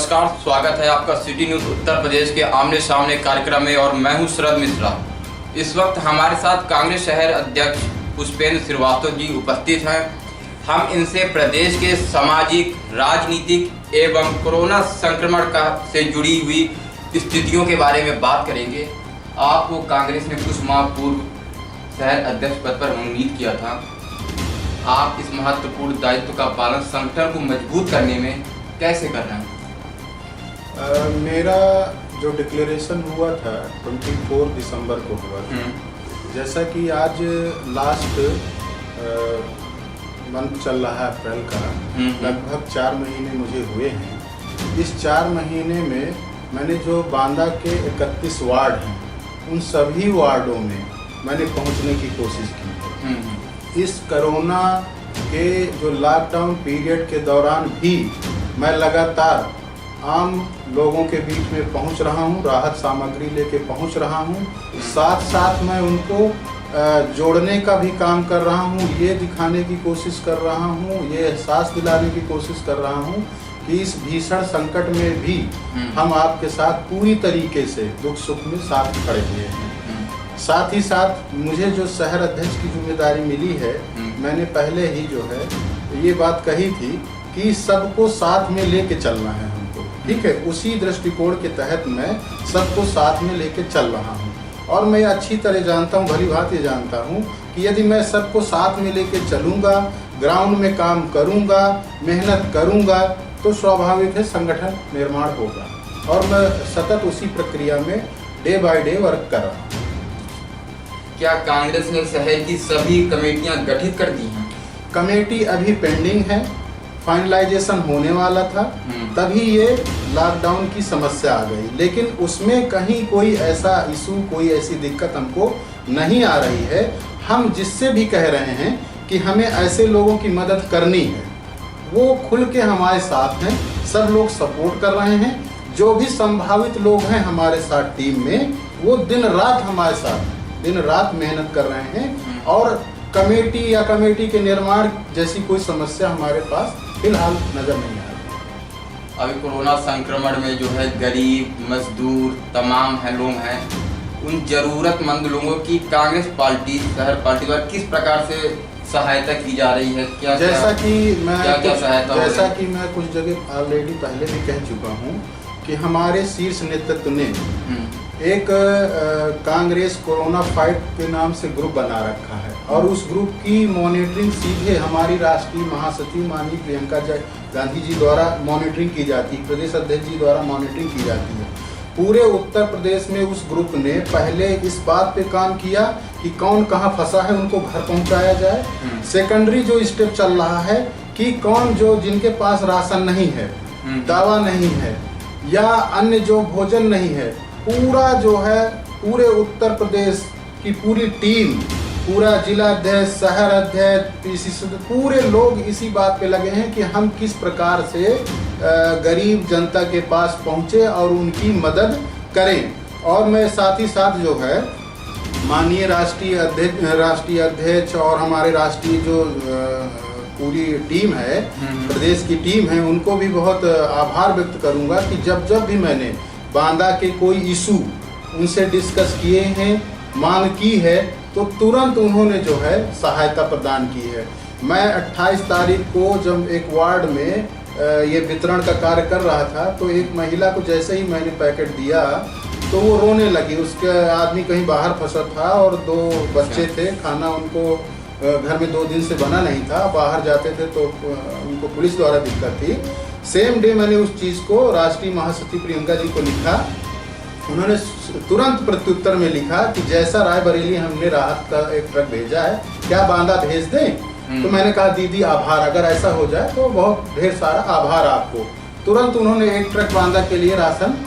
नमस्कार, स्वागत है आपका सिटी न्यूज़ उत्तर प्रदेश के आमने सामने कार्यक्रम में और मैं हूं शरद मिश्रा। इस वक्त हमारे साथ कांग्रेस शहर अध्यक्ष पुष्पेंद्र श्रीवास्तव जी उपस्थित हैं। हम इनसे प्रदेश के सामाजिक, राजनीतिक एवं कोरोना संक्रमण से जुड़ी हुई स्थितियों के बारे में बात करेंगे। आपको कांग्रेस ने कुछ माह पूर्व शहर अध्यक्ष पद पर मनोनीत किया था। आप इस महत्वपूर्ण दायित्व का पालन संगठन को मजबूत करने में कैसे कर रहे हैं? मेरा जो डिक्लेरेशन हुआ था 24 दिसंबर को हुआ था। जैसा कि आज लास्ट मंथ चल रहा है अप्रैल का, लगभग 4 महीने मुझे हुए हैं। इस 4 महीने में मैंने जो बांदा के 31 वार्ड हैं उन सभी वार्डों में मैंने पहुंचने की कोशिश की है। इस कोरोना के जो लॉकडाउन पीरियड के दौरान भी मैं लगातार आम लोगों के बीच में पहुंच रहा हूं, राहत सामग्री लेके पहुंच रहा हूं। साथ साथ मैं उनको जोड़ने का भी काम कर रहा हूं, ये दिखाने की कोशिश कर रहा हूं, ये एहसास दिलाने की कोशिश कर रहा हूं कि इस भीषण संकट में भी हम आपके साथ पूरी तरीके से दुख सुख में साथ खड़े हुए हैं। साथ ही साथ मुझे जो शहर अध्यक्ष की जिम्मेदारी मिली है, मैंने पहले ही जो है ये बात कही थी कि सबको साथ में लेके चलना है हमको, ठीक है। उसी दृष्टिकोण के तहत मैं सबको साथ में लेके चल रहा हूँ और मैं अच्छी तरह जानता हूँ, भली बात ये जानता हूँ कि यदि मैं सबको साथ में लेके चलूँगा, ग्राउंड में काम करूँगा, मेहनत करूँगा तो स्वाभाविक है संगठन निर्माण होगा और मैं सतत उसी प्रक्रिया में डे बाय डे वर्क कर रहा हूँ। क्या कांग्रेस ने शहर की सभी कमेटियां गठित कर दी हैं? कमेटी अभी पेंडिंग है, फाइनलाइजेशन होने वाला था, तभी ये लॉकडाउन की समस्या आ गई। लेकिन उसमें कहीं कोई ऐसा इशू, कोई ऐसी दिक्कत हमको नहीं आ रही है। हम जिससे भी कह रहे हैं कि हमें ऐसे लोगों की मदद करनी है, वो खुल के हमारे साथ हैं, सब लोग सपोर्ट कर रहे हैं। जो भी संभावित लोग हैं हमारे साथ टीम में, वो दिन रात हमारे साथ, दिन रात मेहनत कर रहे हैं और कमेटी या कमेटी के निर्माण जैसी कोई समस्या हमारे पास फिलहाल नजर नहीं आ रही। अभी कोरोना संक्रमण में जो है गरीब, मजदूर, तमाम लोग हैं, उन जरूरतमंद लोगों की कांग्रेस पार्टी, शहर पार्टी द्वारा किस प्रकार से सहायता की जा रही है? जैसा कि मैं कुछ जगह ऑलरेडी पहले भी कह चुका हूँ कि हमारे शीर्ष नेतृत्व ने एक कांग्रेस कोरोना फाइट के नाम से ग्रुप बना रखा है और उस ग्रुप की मॉनिटरिंग सीधे हमारी राष्ट्रीय महासचिव माननीय प्रियंका गांधी जी द्वारा मॉनिटरिंग की जाती है, प्रदेश अध्यक्ष जी द्वारा मॉनिटरिंग की जाती है। पूरे उत्तर प्रदेश में उस ग्रुप ने पहले इस बात पे काम किया कि कौन कहाँ फंसा है उनको घर पहुँचाया जाए। सेकेंडरी जो स्टेप चल रहा है कि कौन जो जिनके पास राशन नहीं है, दवा नहीं है या अन्य जो भोजन नहीं है, पूरा जो है पूरे उत्तर प्रदेश की पूरी टीम, पूरा जिला अध्यक्ष, शहर अध्यक्ष, पीसीसी, पूरे लोग इसी बात पे लगे हैं कि हम किस प्रकार से गरीब जनता के पास पहुंचे और उनकी मदद करें। और मैं साथ ही साथ जो है माननीय राष्ट्रीय अध्यक्ष और हमारे राष्ट्रीय जो पूरी टीम है, प्रदेश की टीम है, उनको भी बहुत आभार व्यक्त करूंगा कि जब जब भी मैंने बांदा के कोई इशू उनसे डिस्कस किए हैं, मांग की है, तो तुरंत उन्होंने जो है सहायता प्रदान की है। मैं 28 तारीख को जब एक वार्ड में ये वितरण का कार्य कर रहा था तो एक महिला को जैसे ही मैंने पैकेट दिया तो वो रोने लगी। उसके आदमी कहीं बाहर फंसा था और 2 बच्चे थे, खाना उनको घर में 2 दिन से बना नहीं था, बाहर जाते थे तो उनको पुलिस द्वारा दिक्कत थी। सेम डे मैंने उस चीज़ को राष्ट्रीय महासचिव प्रियंका जी को लिखा। उन्होंने तुरंत प्रत्युत्तर में लिखा कि जैसा रायबरेली हमने राहत का एक ट्रक भेजा है, क्या बांदा भेज दें? तो मैंने कहा दीदी आभार, अगर ऐसा हो जाए तो बहुत ढेर सारा आभार आपको। तुरंत उन्होंने एक ट्रक बांदा के लिए राशन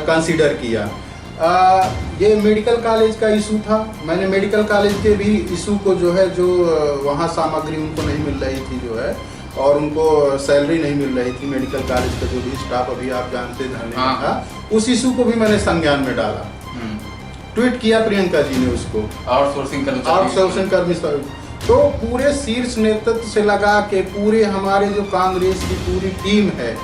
कंसीडर किया। ये मेडिकल कॉलेज का इशू था, मैंने मेडिकल कॉलेज के भी इशू को जो है, जो वहाँ सामग्री उनको नहीं मिल रही थी जो है और उनको सैलरी नहीं मिल रही थी, मेडिकल कॉलेज का जो भी स्टाफ अभी आप जानते धरने में था, उस इशू को भी मैंने संज्ञान में डाला। ट्वीट किया प्रियंका जी ने उसको, आउटसोर्सिंग कर्मी। तो पूरे शीर्ष नेतृत्व से लगा के पूरे हमारे जो कांग्रेस की पूरी टीम है,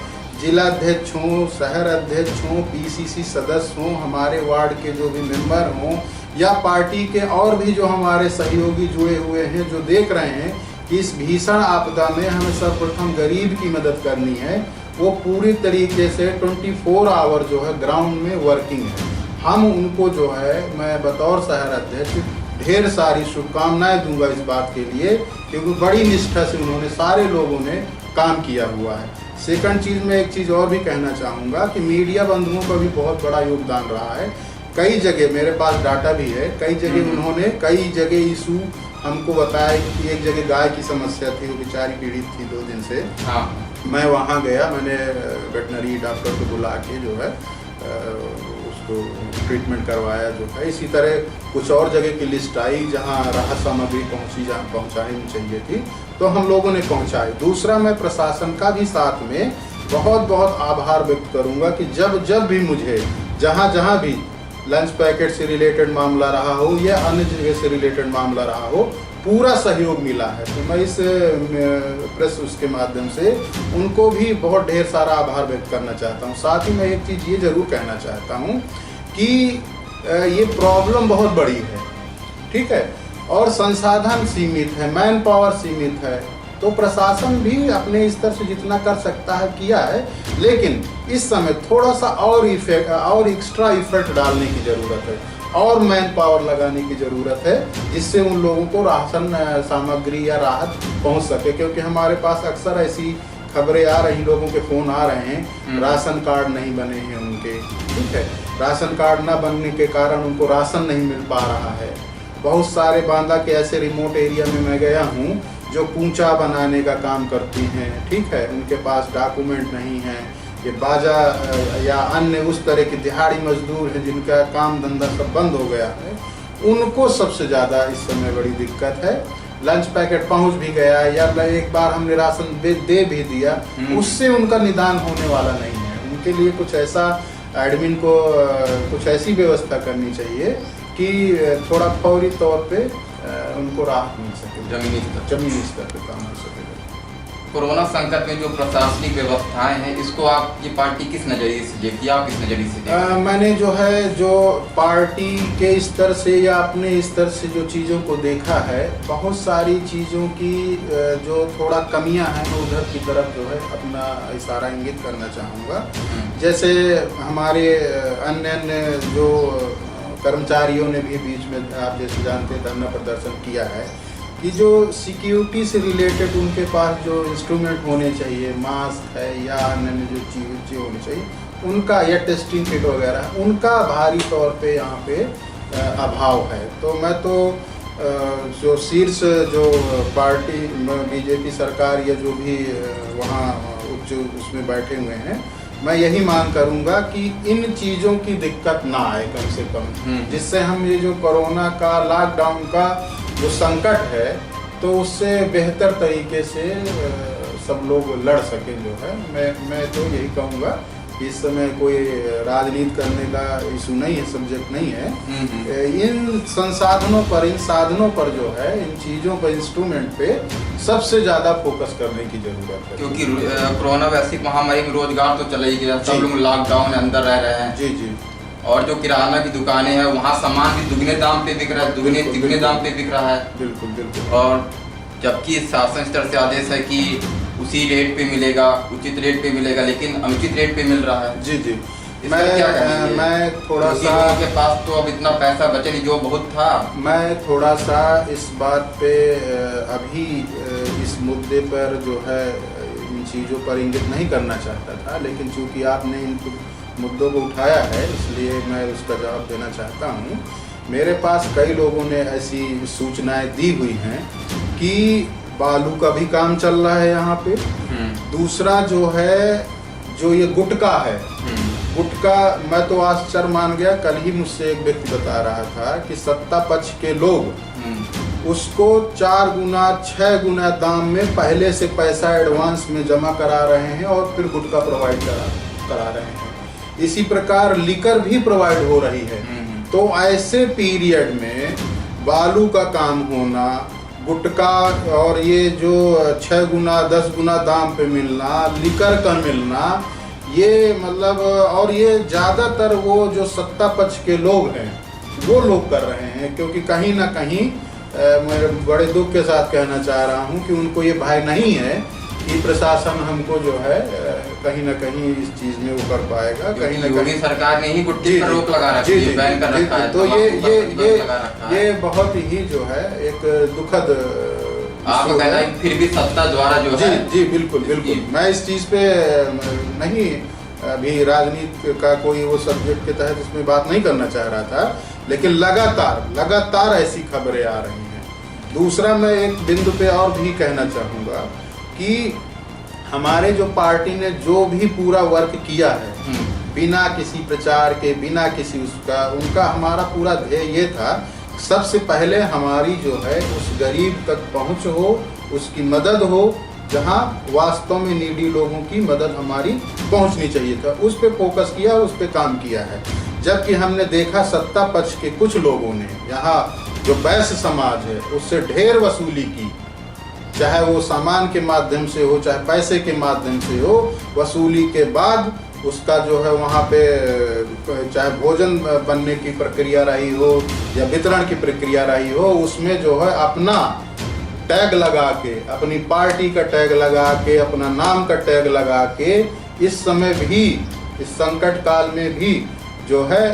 जिलाध्यक्ष हों, शहर अध्यक्ष हों, पीसीसी सदस्य हों, हमारे वार्ड के जो भी मेंबर हों या पार्टी के और भी जो हमारे सहयोगी जुड़े हुए हैं, जो देख रहे हैं कि इस भीषण आपदा में हमें सर्वप्रथम गरीब की मदद करनी है, वो पूरी तरीके से 24 आवर जो है ग्राउंड में वर्किंग है। हम उनको जो है, मैं बतौर शहर अध्यक्ष ढेर सारी शुभकामनाएं दूंगा इस बात के लिए, क्योंकि बड़ी निष्ठा से उन्होंने, सारे लोगों ने काम किया हुआ है। सेकंड चीज़ में एक चीज़ और भी कहना चाहूँगा कि मीडिया बंधुओं का भी बहुत बड़ा योगदान रहा है। कई जगह, मेरे पास डाटा भी है, कई जगह उन्होंने कई जगह इशू हमको बताया कि एक जगह गाय की समस्या थी, वो बेचारी पीड़ित थी 2 दिन से। हाँ। मैं वहाँ गया, मैंने वेटनरी डॉक्टर को बुला के जो है उसको ट्रीटमेंट करवाया जो है। इसी तरह कुछ और जगह की लिस्ट आई जहाँ राहत सामग्री पहुँचानी चाहिए थी, तो हम लोगों ने पहुँचाई। दूसरा, मैं प्रशासन का भी साथ में बहुत बहुत आभार व्यक्त करूँगा कि जब भी मुझे जहाँ भी लंच पैकेट से रिलेटेड मामला रहा हो या अन्य जगह से रिलेटेड मामला रहा हो, पूरा सहयोग मिला है। तो मैं इस प्रेस उसके माध्यम से उनको भी बहुत ढेर सारा आभार व्यक्त करना चाहता हूँ। साथ ही मैं एक चीज़ ये ज़रूर कहना चाहता हूँ कि ये प्रॉब्लम बहुत बड़ी है, ठीक है, और संसाधन सीमित है, मैन पावर सीमित है, तो प्रशासन भी अपने स्तर से जितना कर सकता है किया है, लेकिन इस समय थोड़ा सा और एक्स्ट्रा इफर्ट डालने की ज़रूरत है और मैन पावर लगाने की ज़रूरत है, जिससे उन लोगों को राशन सामग्री या राहत पहुंच सके। क्योंकि हमारे पास अक्सर ऐसी खबरें आ रही, लोगों के फ़ोन आ रहे हैं, राशन कार्ड नहीं बने हैं उनके, ठीक है, राशन कार्ड ना बनने के कारण उनको राशन नहीं मिल पा रहा है। बहुत सारे बांदा के ऐसे रिमोट एरिया में मैं गया हूँ जो कूचा बनाने का काम करती हैं, ठीक है, उनके पास डॉक्यूमेंट नहीं है, ये बाजा या अन्य उस तरह के दिहाड़ी मजदूर हैं जिनका काम धंधा सब बंद हो गया है, उनको सबसे ज़्यादा इस समय बड़ी दिक्कत है। लंच पैकेट पहुंच भी गया या एक बार हमने राशन दे भी दिया, उससे उनका निदान होने वाला नहीं है। उनके लिए कुछ ऐसा एडमिन को कुछ ऐसी व्यवस्था करनी चाहिए कि थोड़ा फौरी तौर पे उनको राहत मिल सके, जमीनी स्तर पे काम हो सके। कोरोना संकट में जो प्रशासनिक व्यवस्थाएं हैं, इसको आपकी पार्टी किस नज़रिए से देखती है, आप किस नज़रिए से देखती हैं? मैंने जो है, जो पार्टी के स्तर से या अपने स्तर से जो चीज़ों को देखा है, बहुत सारी चीज़ों की जो थोड़ा कमियां हैं, मैं उधर की तरफ जो है अपना इशारा इंगित करना चाहूँगा। जैसे हमारे अन्य जो कर्मचारियों ने भी बीच में, आप जैसे जानते, धरना प्रदर्शन किया है कि जो सिक्योरिटी से रिलेटेड उनके पास जो इंस्ट्रूमेंट होने चाहिए, मास्क है या अन्य जो चीज़ें होनी चाहिए, उनका या टेस्टिंग किट वगैरह, उनका भारी तौर पे यहाँ पे अभाव है। तो मैं तो जो शीर्ष जो पार्टी बीजेपी सरकार या जो भी वहाँ उच्च उसमें बैठे हुए हैं, मैं यही मांग करूंगा कि इन चीज़ों की दिक्कत ना आए कम से कम, जिससे हम ये जो कोरोना का, लॉकडाउन का जो संकट है, तो उससे बेहतर तरीके से सब लोग लड़ सकें। जो है, मैं तो यही कहूँगा कि इस समय कोई राजनीति करने का इशू नहीं है, सब्जेक्ट नहीं है। इन संसाधनों पर, इन साधनों पर जो है, इन चीज़ों पर, इंस्ट्रूमेंट पे सबसे ज़्यादा फोकस करने की ज़रूरत है। क्योंकि कोरोना वैश्विक महामारी में रोजगार तो चला ही गया, सब लोग लॉकडाउन के अंदर रह रहे हैं। जी। और जो किराना की दुकानें हैं, वहाँ सामान भी दुगने दाम पे बिक रहा है, तिगने दाम पे बिक रहा है। बिल्कुल। और जबकि शासन स्तर से आदेश है कि उसी रेट पे मिलेगा, उचित रेट पे मिलेगा, लेकिन अनुचित रेट पे मिल रहा है। जी। मैं थोड़ा सा, के पास तो अब इतना पैसा बचे नहीं जो बहुत था। मैं थोड़ा सा इस बात पे अभी इस मुद्दे पर जो है, इन चीज़ों पर इंगित नहीं करना चाहता था, लेकिन चूंकि आपने इन मुद्दों को उठाया है, इसलिए मैं उसका जवाब देना चाहता हूँ। मेरे पास कई लोगों ने ऐसी सूचनाएं दी हुई हैं कि बालू का भी काम चल रहा है यहाँ पे। दूसरा जो है, जो ये गुटखा है, गुटखा, मैं तो आश्चर्य मान गया। कल ही मुझसे एक व्यक्ति बता रहा था कि सत्ता पक्ष के लोग उसको 4 गुना 6 गुना दाम में पहले से पैसा एडवांस में जमा करा रहे हैं और फिर गुटखा प्रोवाइड करा रहे हैं। इसी प्रकार लिकर भी प्रोवाइड हो रही है। तो ऐसे पीरियड में बालू का काम होना, गुटखा और ये जो 6 गुना 10 गुना दाम पे मिलना, लिकर का मिलना, ये मतलब और ये ज़्यादातर वो जो सत्ता पक्ष के लोग हैं वो लोग कर रहे हैं, क्योंकि कहीं ना कहीं मैं बड़े दुख के साथ कहना चाह रहा हूँ कि उनको ये भय नहीं है कि प्रशासन हमको जो है कहीं ना कहीं इस चीज़ में वो कर पाएगा। कहीं ना कहीं सरकार ने ही गुटखी पर रोक लगा रखी है, बैन कर रखा है, तो ये बहुत ही जो है एक दुखद आपका कहना है फिर भी सत्ता द्वारा जो है। जी बिल्कुल बिल्कुल, मैं इस चीज़ पे नहीं अभी राजनीति का कोई वो सब्जेक्ट के तहत इसमें बात नहीं करना चाह रहा था, लेकिन लगातार ऐसी खबरें आ रही हैं। दूसरा मैं एक बिंदु पे और भी कहना चाहूँगा कि हमारे जो पार्टी ने जो भी पूरा वर्क किया है बिना किसी प्रचार के, बिना किसी उसका, उनका हमारा पूरा ध्येय ये था सबसे पहले हमारी जो है उस गरीब तक पहुंच हो, उसकी मदद हो, जहां वास्तव में नीडी लोगों की मदद हमारी पहुंचनी चाहिए था, उस पे फोकस किया, उस पे काम किया है। जबकि हमने देखा सत्ता पक्ष के कुछ लोगों ने यहाँ जो वैश्य समाज है उससे ढेर वसूली की, चाहे वो सामान के माध्यम से हो, चाहे पैसे के माध्यम से हो। वसूली के बाद उसका जो है वहाँ पे चाहे भोजन बनने की प्रक्रिया रही हो या वितरण की प्रक्रिया रही हो, उसमें जो है अपना टैग लगा के, अपनी पार्टी का टैग लगा के, अपना नाम का टैग लगा के, इस समय भी, इस संकट काल में भी जो है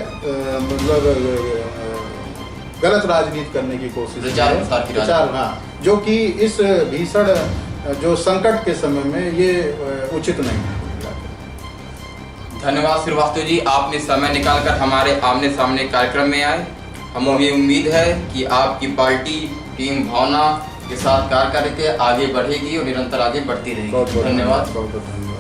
मतलब गलत राजनीति करने की कोशिश, प्रचार, हाँ, जो कि इस भीषण जो संकट के समय में ये उचित नहीं है। धन्यवाद श्रीवास्तव जी, आपने समय निकालकर हमारे आमने सामने कार्यक्रम में आए। हमें ये उम्मीद है कि आपकी पार्टी टीम भावना के साथ कार्य करके आगे बढ़ेगी और निरंतर आगे बढ़ती रहेगी। बहुत धन्यवाद। बहुत धन्यवाद।